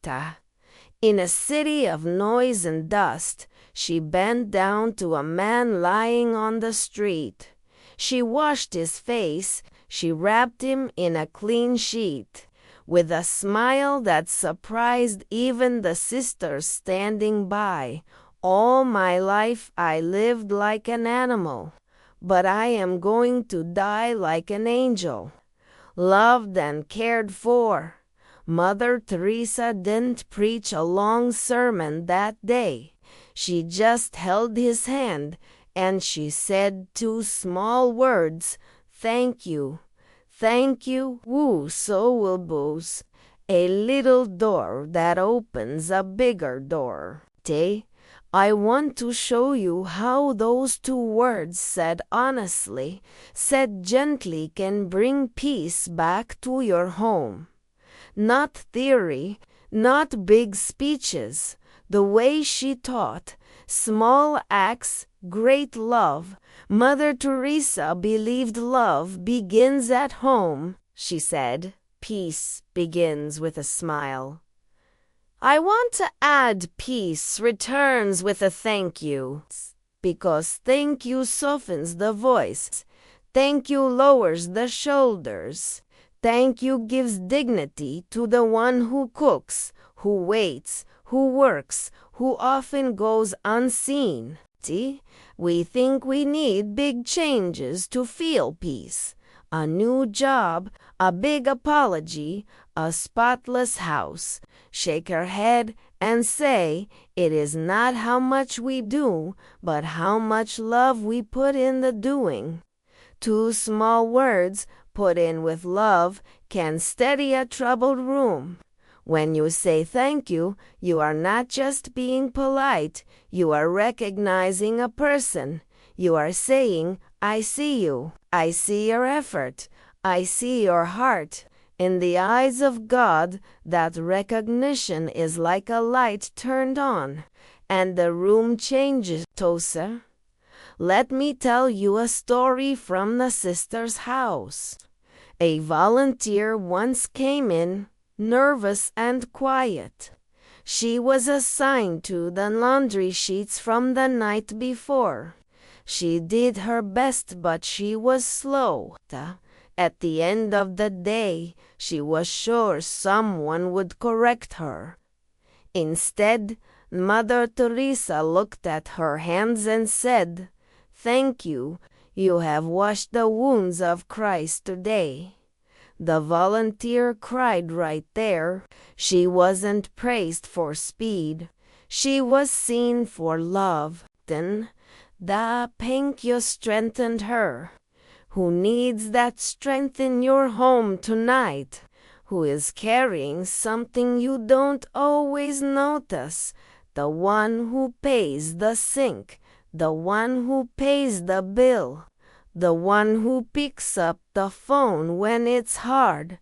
Ta. In a city of noise and dust, she bent down to a man lying on the street. She washed his face, she wrapped him in a clean sheet. With a smile that surprised even the sisters standing by. All my life I lived like an animal, but I am going to die like an angel, loved and cared for. Mother Teresa didn't preach a long sermon that day. She just held his hand, and she said two small words, "Thank you. Thank you, woo, so will booze. A little door that opens a bigger door." I want to show you how those two words said honestly, said gently, can bring peace back to your home. Not theory, not big speeches. The way she taught, small acts, great love. Mother Teresa believed love begins at home, she said. Peace begins with a smile. I want to add peace returns with a thank you, because thank you softens the voice. Thank you lowers the shoulders. Thank you gives dignity to the one who cooks, who waits, who works, who often goes unseen. We think we need big changes to feel peace. A new job, a big apology, a spotless house. Shake her head and say, it is not how much we do, but how much love we put in the doing. Two small words put in with love can steady a troubled room. When you say thank you, you are not just being polite, you are recognizing a person. You are saying, I see you, I see your effort, I see your heart. In the eyes of God, that recognition is like a light turned on, and the room changes. Tosa, let me tell you a story from the sister's house. A volunteer once came in, nervous and quiet. She was assigned to the laundry sheets from the night before. She did her best, but she was slow. At the end of the day, she was sure someone would correct her. Instead, Mother Teresa looked at her hands and said, "Thank you, you have washed the wounds of Christ today." The volunteer cried right there. She wasn't praised for speed. She was seen for love. Then, the thank you strengthened her. Who needs that strength in your home tonight? Who is carrying something you don't always notice? The one who pays the sink, the one who pays the bill, the one who picks up the phone when it's hard,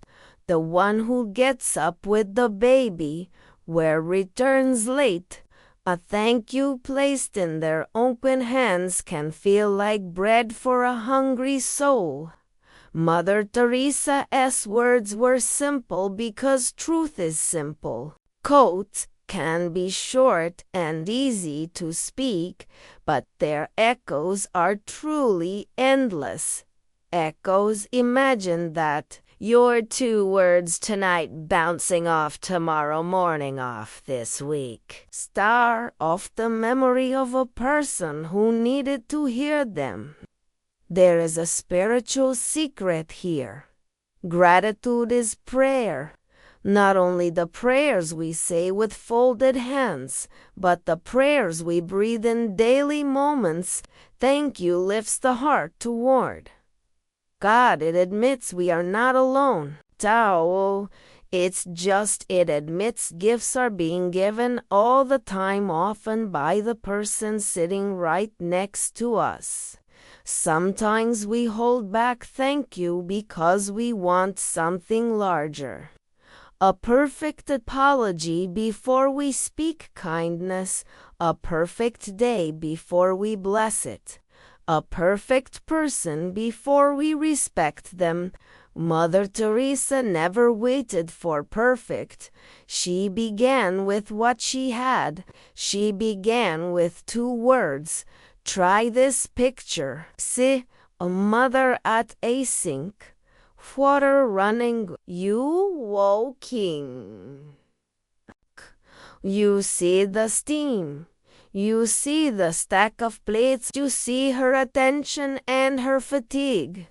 the one who gets up with the baby, where returns late. A thank you placed in their open hands can feel like bread for a hungry soul. Mother Teresa's words were simple because truth is simple. Quotes can be short and easy to speak, but their echoes are truly endless. Echoes, imagine that. Your 2 words tonight bouncing off tomorrow morning off this week. Star off the memory of a person who needed to hear them. There is a spiritual secret here. Gratitude is prayer. Not only the prayers we say with folded hands, but the prayers we breathe in daily moments. Thank you lifts the heart toward God. It admits we are not alone. Tao, it's just it admits gifts are being given all the time, often by the person sitting right next to us. Sometimes we hold back thank you because we want something larger. A perfect apology before we speak kindness, a perfect day before we bless it. a perfect person before we respect them. Mother Teresa never waited for perfect. She began with what she had. She began with 2 words. Try this picture. See a mother at a sink, water running. You walking. You see the steam. You see the stack of plates. You see her attention and her fatigue.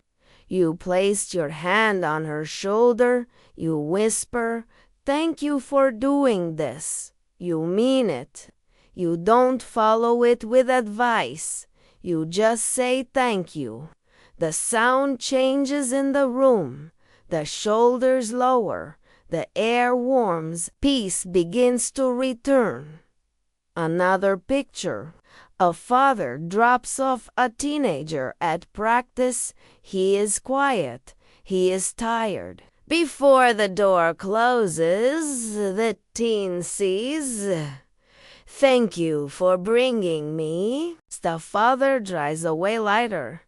You placed your hand on her shoulder. You whisper, "Thank you for doing this." You mean it. You don't follow it with advice. You just say thank you. The sound changes in the room. The shoulders lower. The air warms. Peace begins to return. Another picture. A father drops off a teenager at practice. He is quiet. He is tired. Before the door closes, the teen sees, "Thank you for bringing me." The father drives away lighter.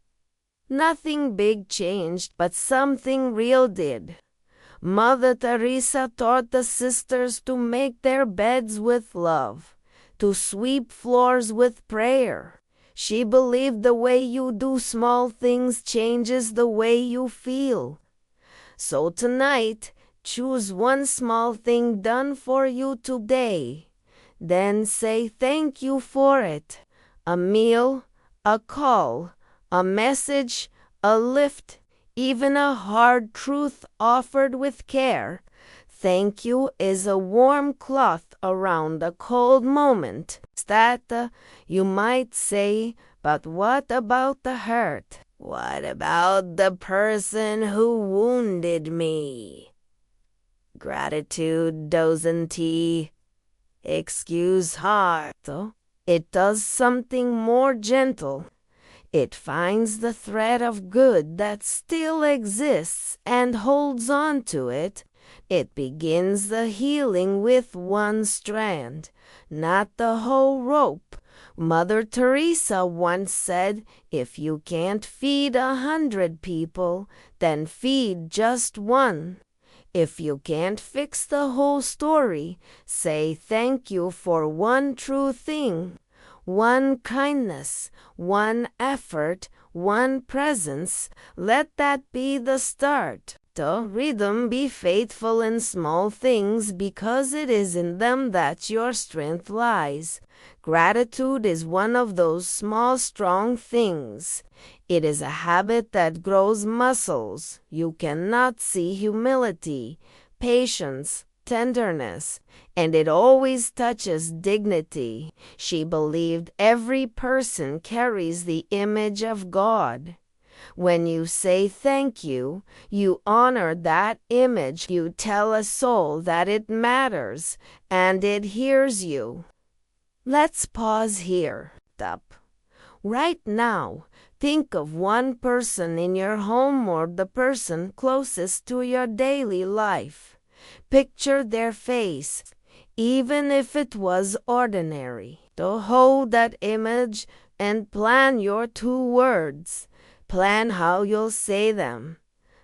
Nothing big changed, but something real did. Mother Teresa taught the sisters to make their beds with love, to sweep floors with prayer. She believed the way you do small things changes the way you feel. So tonight, choose one small thing done for you today. Then say thank you for it. A meal, a call, a message, a lift, even a hard truth offered with care. Thank you is a warm cloth around a cold moment. That you might say, but what about the hurt? What about the person who wounded me? Gratitude doesn't excuse heart. It does something more gentle. It finds the thread of good that still exists and holds on to it. It begins the healing with one strand, not the whole rope. Mother Teresa once said, "If you can't feed 100 people, then feed just one. If you can't fix the whole story, say thank you for one true thing. One kindness, one effort, one presence. Let that be the start. The rhythm, be faithful in small things, because it is in them that your strength lies. Gratitude is one of those small, strong things. It is a habit that grows muscles. You cannot see humility, patience, tenderness, and it always touches dignity. She believed every person carries the image of God. When you say thank you, you honor that image. You tell a soul that it matters and it hears you. Let's pause here. Stop. Right now, think of one person in your home or the person closest to your daily life. Picture their face, even if it was ordinary. To hold that image and plan your 2 words. Plan how you'll say them.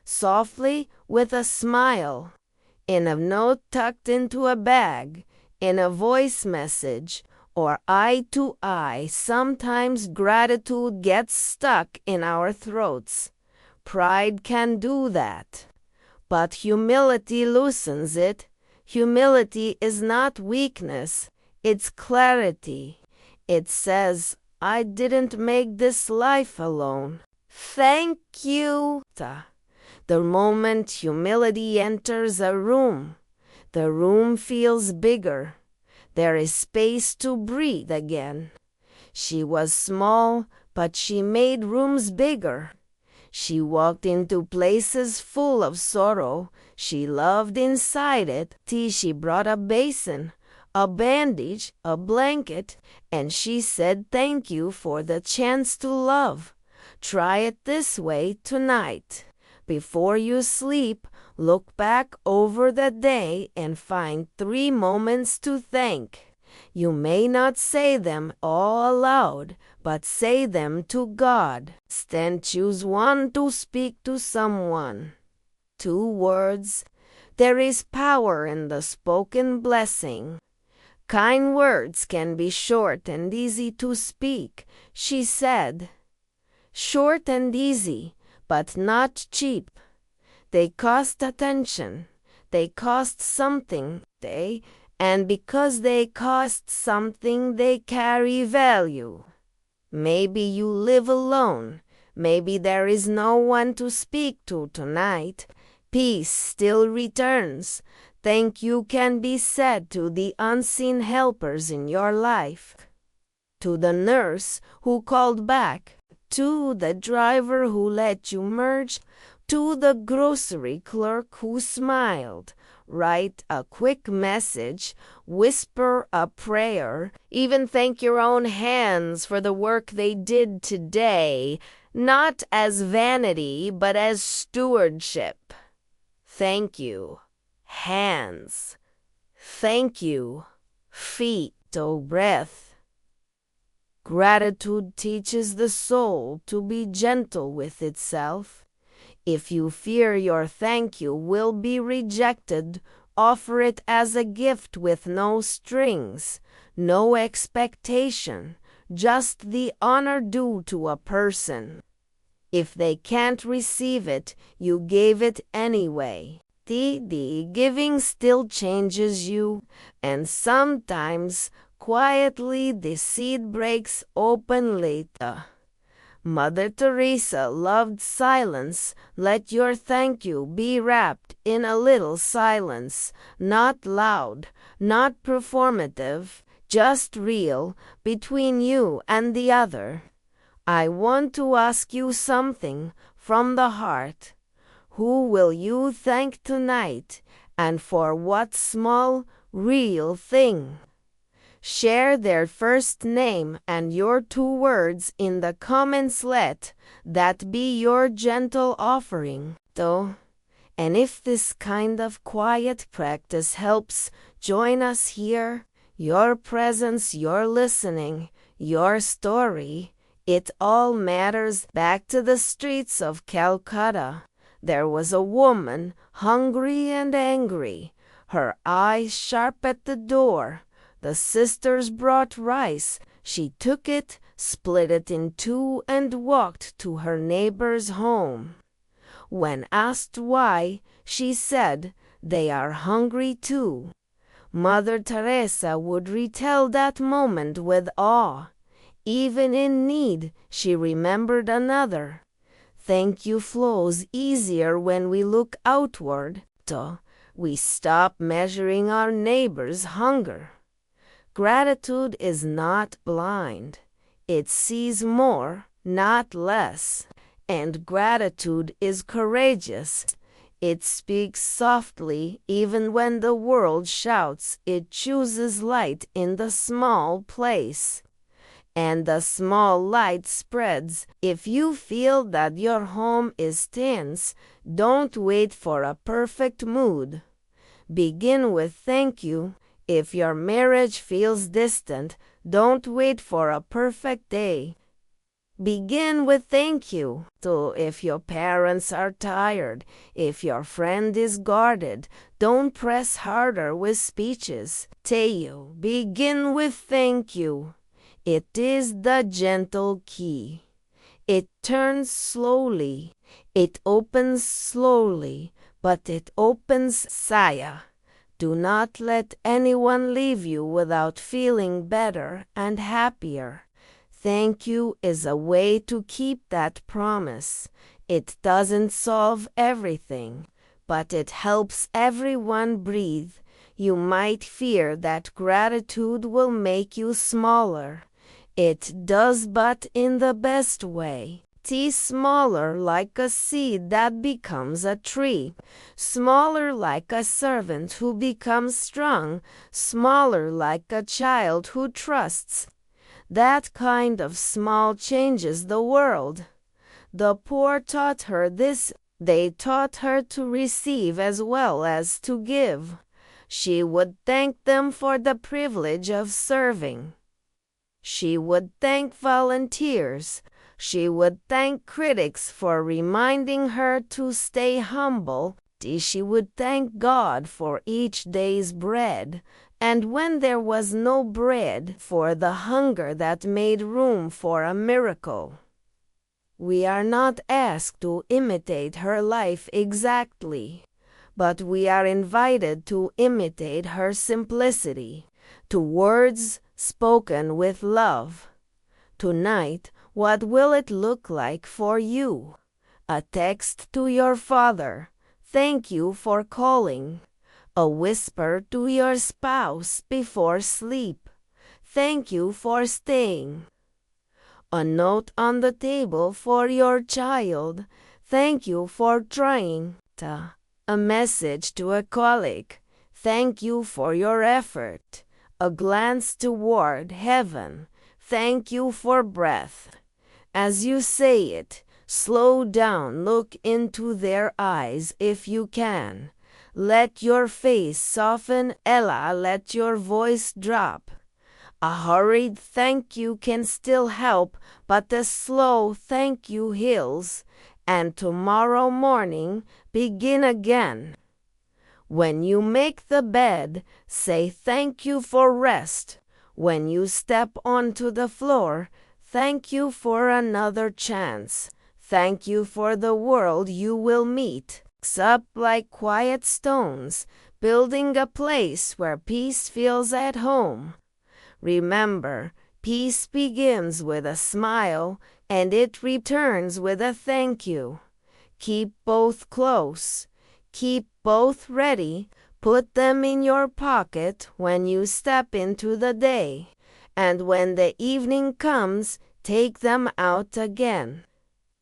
Softly, with a smile. In a note tucked into a bag. In a voice message. Or eye to eye. Sometimes gratitude gets stuck in our throats. Pride can do that. But humility loosens it. Humility is not weakness. It's clarity. It says, "I didn't make this life alone. Thank you." The moment humility enters a room, the room feels bigger. There is space to breathe again. She was small, but she made rooms bigger. She walked into places full of sorrow. She loved inside it. She brought a basin, a bandage, a blanket, and she said thank you for the chance to love. Try it this way tonight. Before you sleep, look back over the day and find 3 moments to thank. You may not say them all aloud, but say them to God. Then choose one to speak to someone. 2 words. There is power in the spoken blessing. Kind words can be short and easy to speak, she said. Short and easy, but not cheap. They cost attention. They cost something. And because they cost something, they carry value. Maybe you live alone. Maybe there is no one to speak to tonight. Peace still returns. Thank you can be said to the unseen helpers in your life. To the nurse who called back. To the driver who let you merge. To the grocery clerk who smiled. Write a quick message, whisper a prayer, even thank your own hands for the work they did today, not as vanity, but as stewardship. Thank you, hands. Thank you, feet, oh breath. Gratitude teaches the soul to be gentle with itself. If you fear your thank you will be rejected, offer it as a gift with no strings, no expectation, just the honor due to a person. If they can't receive it, you gave it anyway. The giving still changes you, and sometimes quietly the seed breaks open later. Mother Teresa loved silence. Let your thank you be wrapped in a little silence, not loud, not performative, just real, between you and the other. I want to ask you something from the heart. Who will you thank tonight, and for what small, real thing? Share their first name and your 2 words in the comments. Let that be your gentle offering, though. And if this kind of quiet practice helps, join us here. Your presence, your listening, your story, it all matters. Back to the streets of Calcutta. There was a woman, hungry and angry, her eyes sharp at the door. The sisters brought rice. She took it, split it in 2, and walked to her neighbor's home. When asked why, she said, "They are hungry too." Mother Teresa would retell that moment with awe. Even in need, she remembered another. Thank you flows easier when we look outward. We stop measuring our neighbor's hunger. Gratitude is not blind. It sees more, not less. And gratitude is courageous. It speaks softly even when the world shouts. It chooses light in the small place. And the small light spreads. If you feel that your home is tense, don't wait for a perfect mood. Begin with thank you. If your marriage feels distant, don't wait for a perfect day. Begin with thank you. So if your parents are tired, if your friend is guarded, don't press harder with speeches. Teo, begin with thank you. It is the gentle key. It turns slowly. It opens slowly, but it opens. Saya. Do not let anyone leave you without feeling better and happier. Thank you is a way to keep that promise. It doesn't solve everything, but it helps everyone breathe. You might fear that gratitude will make you smaller. It does, but in the best way. Smaller like a seed that becomes a tree, smaller like a servant who becomes strong, smaller like a child who trusts. That kind of small changes the world. The poor taught her this. They taught her to receive as well as to give. She would thank them for the privilege of serving. She would thank volunteers. She would thank critics for reminding her to stay humble. She would thank God for each day's bread, and when there was no bread, for the hunger that made room for a miracle. We are not asked to imitate her life exactly, but we are invited to imitate her simplicity, to words spoken with love. Tonight, what will it look like for you? A text to your father. Thank you for calling. A whisper to your spouse before sleep. Thank you for staying. A note on the table for your child. Thank you for trying. A message to a colleague. Thank you for your effort. A glance toward heaven. Thank you for breath. As you say it, slow down, look into their eyes if you can. Let your face soften, Ella, let your voice drop. A hurried thank you can still help, but a slow thank you heals. And tomorrow morning, begin again. When you make the bed, say thank you for rest. When you step onto the floor, thank you for another chance. Thank you for the world you will meet. Up like quiet stones, building a place where peace feels at home. Remember, peace begins with a smile, and it returns with a thank you. Keep both close. Keep both ready. Put them in your pocket when you step into the day. And when the evening comes, take them out again.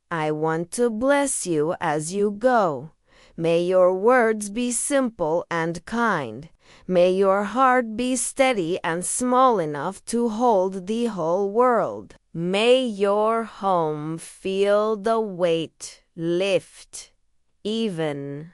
I want to bless you as you go. May your words be simple and kind. May your heart be steady and small enough to hold the whole world. May your home feel the weight lift, even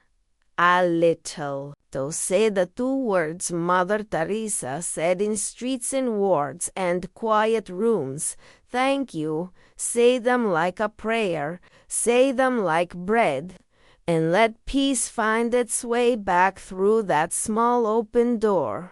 a little. To say the two words Mother Teresa said in streets and wards and quiet rooms. Thank you. Say them like a prayer. Say them like bread. And let peace find its way back through that small open door.